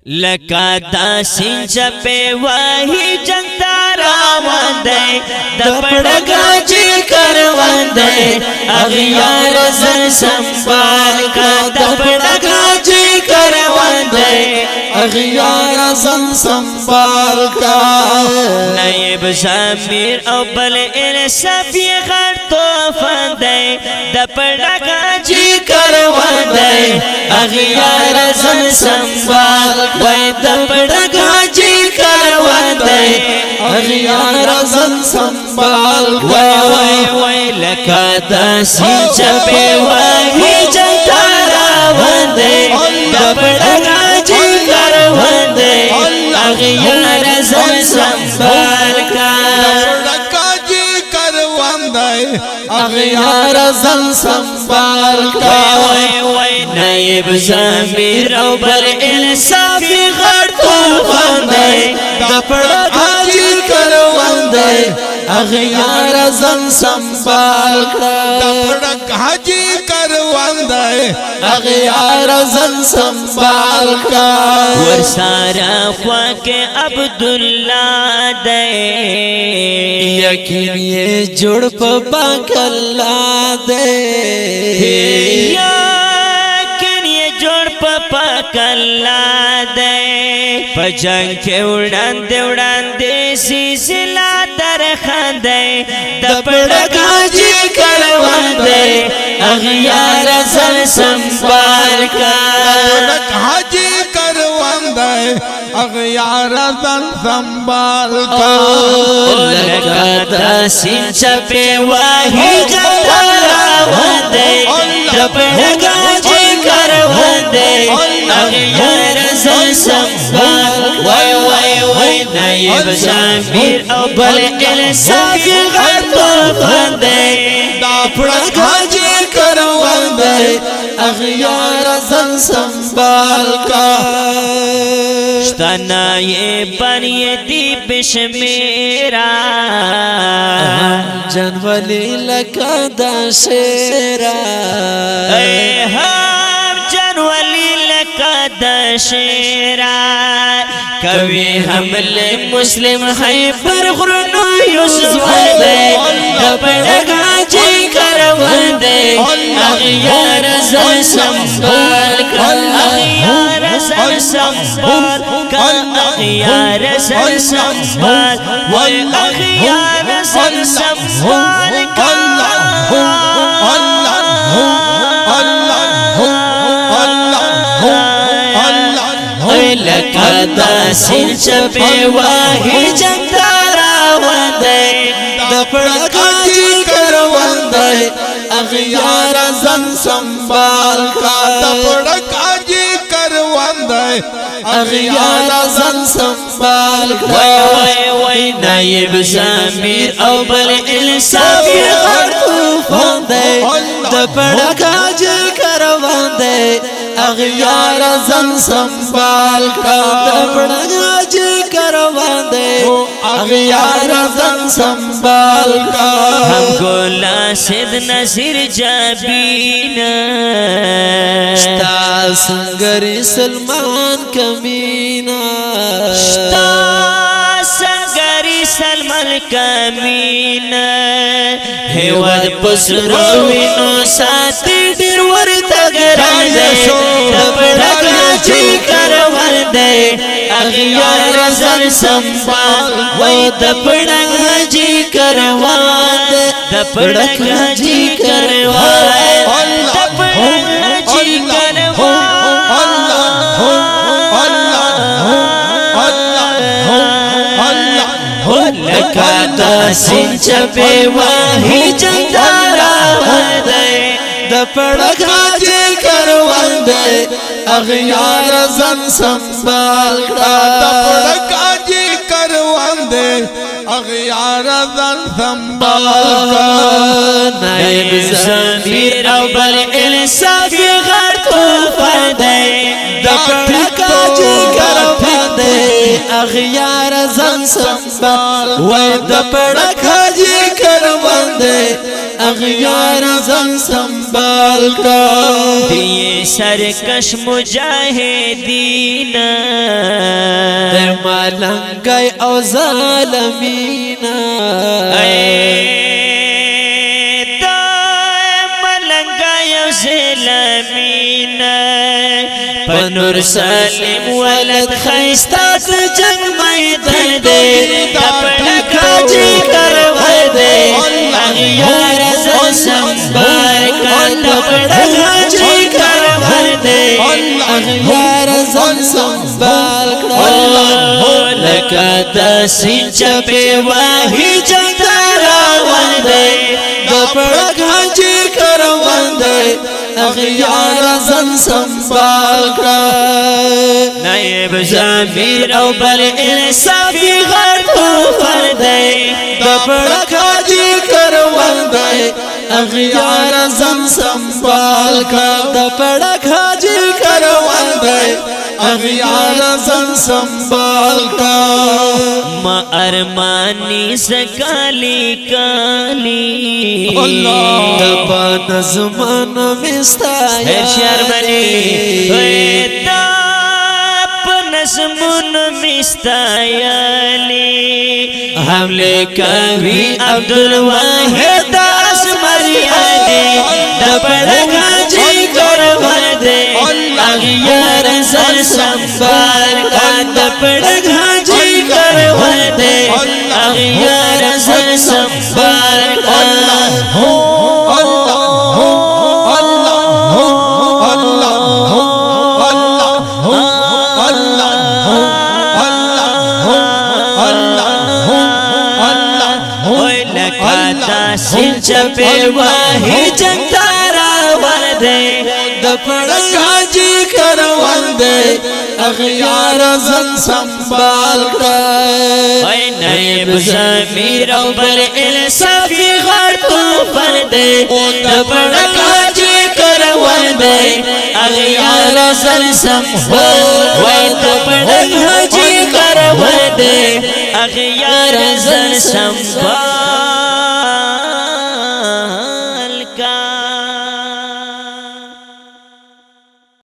लका दासिन चपे वही जनता रावंदे दपड़गाजी करवंदे अगियार जन संभाल का दपड़गाजी करवंदे अगियार जन संभाल का नायब ज़मीर अव्वल इंसाफी घर तो फंदे दपड़गाजी करवंदे अगियार जन संभाल वै दपड़गाजी करवंदे अगियार जन संभाल वै वै वै लका दासिन चपे वही जनता रावंदे दपड़गाजी करवंदे अगियार जन संभाल का दपड़गाजी करवंदे अगियार जन संभाल का वै वै नायब ज़मीर अव्वल इंसाफी घर तो फंदे दपड़गाजी करवंदे अगियार जन संभाल का दपड़गाजी करवंदे अगियार जन संभाल का वर सारा ख्वाके अब्दुल्ला दे यकीन ये जुड़ पाकल्ला दे यकीन ये जुड़ पाकल्ला दे पजंग के उड़ान दे सिलसिला दर खांदे दपड़गाजी करवंदे अगियार जन संभाल का दपड़गाजी करवंदे अगियार जन संभाल का लका दासिन चपे वही जनता रावंदे दपड़गाजी करवंदे अगियार जन संभाल वै वै वै नायब ज़मीर अव्वल इंसाफी घर तो फंदे दपड़गाजी करवंदे अगियार जन संभाल का तना ये बनिए दीप मेरा जनवली लका दशेरा हम जनवली लका दशेरा कभी हमले मुस्लिम है पर खुरनो यूसुफ दे दपड़गाजी करवंदे अगियार जन संभाल कर अगियार जन संभाल कर अगियार जन संभाल वै अगियार जन संभाल कर लका दासिन चपे वही जनता रावंदे दपड़गाजी करवंदे अगियार जन संभाल का दपड़गाजी करवंदे अगियार जन संभाल का वै वै वै नायब ज़मीर अव्वल इंसाफी घर तो फंदे दपड़गाजी करवंदे अगियार जन संभाल का दपड़गाजी करवंदे अगियार जन संभाल का हमको लासिद नसीर जाबीना संगरी सलमान कमीना संगरी सलमान कमीना हेवद पुसरोविनो साथी डिरवर तगरांदे दपड़गाजी करवंदे अगियार जन संभाल वै दपड़गाजी करवंदे दपड़गाजी करवंदे दपड़गाजी लका दासिन चपे वही जनता रावंदे दपड़गाजी करवंदे अगियार जन संभाल का दपड़गाजी करवंदे अगियार जन संभाल का नायब ज़मीर अव्वल इंसाफी घर तो फंदे दपड़गाजी करवंदे अगियार जन संभाल वै दपड़गाजी करवंदे اغیار زن سنبال کا دی سرکش مجاہدین دے ملنگی او ظالمین دا ملنگی او ظالمین پنور سالم ولد خیستات جنگ میدان دے دپڑکا جی کروا دے اغیار زن سنبال کا دپڑکا جی کروا دے اغیار زن سنبال کا لکا دا سنچا پہ واہی جنگا راوان دے دپڑک حجی کروان دے اغیار زن سنبال کا نائب ضمیر او بل انصافی غر کوفر دے دپڑک حجی کروان دے اغیار زن سنبال کا دپڑک حجی کروان دے اغیار زن سنبال کا ما ارمانی سکالی کالی دپا نظمان مستایا ہے شرمنی داپ نظمون مستایالی حملے کبھی عبدالواحد اسمریالی دپڑکا جی کروا دے اغیار زن سنبال کا دپڑکا جی کروا دے اغیار زن سنبال کا سنچ پہ واہی جنگارا وردے دپڑک حجی کروان دے اغیار زن سنبال کا اے نائب ضمیر او بل انصافی غر کوفر دے دپڑک حجی کروان دے اغیار زن سنبال وے دپڑک حجی کروان دے اغیار زن سنبال